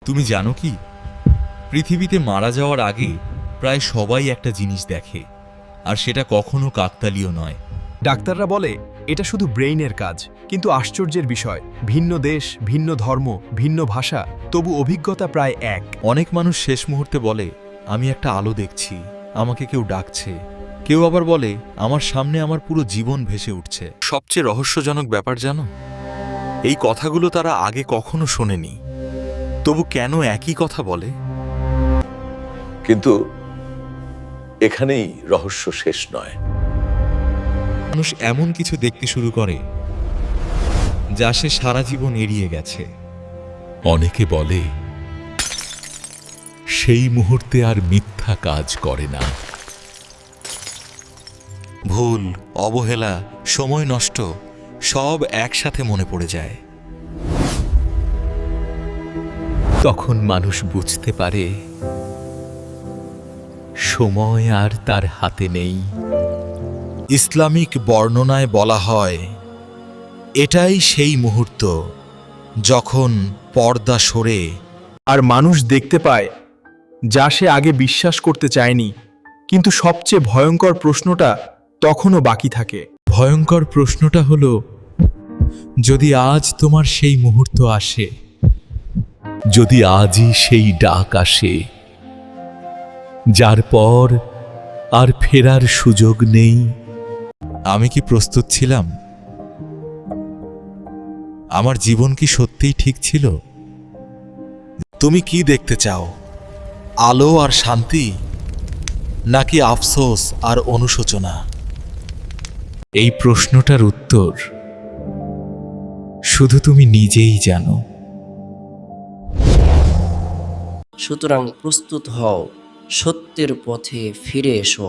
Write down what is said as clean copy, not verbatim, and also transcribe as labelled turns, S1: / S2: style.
S1: তুমি জানো কি, পৃথিবীতে মারা যাওয়ার আগে প্রায় সবাই একটা জিনিস দেখে, আর সেটা কখনো কাকতালীয় নয়।
S2: ডাক্তাররা বলে এটা শুধু ব্রেইনের কাজ, কিন্তু আশ্চর্যের বিষয়, ভিন্ন দেশ, ভিন্ন ধর্ম, ভিন্ন ভাষা, তবু অভিজ্ঞতা প্রায় এক।
S1: অনেক মানুষ শেষ মুহূর্তে বলে, আমি একটা আলো দেখছি, আমাকে কেউ ডাকছে। কেউ আবার বলে, আমার সামনে আমার পুরো জীবন ভেসে উঠছে। সবচেয়ে রহস্যজনক ব্যাপার জানো, এই কথাগুলো তারা আগে কখনো শোনেনি, তবু কেন একই কথা বলে?
S3: কিন্তু এখানেই রহস্য শেষ নয়।
S1: মানুষ এমন কিছু দেখতে শুরু করে যা সে সারা জীবন এড়িয়ে গেছে।
S4: অনেকে বলে সেই মুহূর্তে আর মিথ্যা কাজ করে না।
S1: ভুল, অবহেলা, সময় নষ্ট সব একসাথে মনে পড়ে যায়।
S4: তখন মানুষ বুঝতে পারে সময় আর তার হাতে নেই।
S1: ইসলামিক বর্ণনায় বলা হয়, এটাই সেই মুহূর্ত যখন পর্দা সরে
S2: আর মানুষ দেখতে পায় যা সে আগে বিশ্বাস করতে চায়নি, কিন্তু সবচেয়ে ভয়ঙ্কর প্রশ্নটা তখনও বাকি থাকে।
S1: ভয়ঙ্কর প্রশ্নটা হলো, যদি আজ তোমার সেই মুহূর্ত আসে,
S4: যদি আজই সেই ডাক আসে, যার পর আর ফেরার সুযোগ নেই,
S1: আমি কি প্রস্তুত ছিলাম? আমার জীবন কি সত্যিই ঠিক ছিল? তুমি কি দেখতে চাও, আলো আর শান্তি, নাকি আফসোস আর অনুশোচনা? এই প্রশ্নটার উত্তর শুধু তুমি নিজেই জানো।
S5: সুতরাং প্রস্তুত হও, সত্যের পথে ফিরে এসো।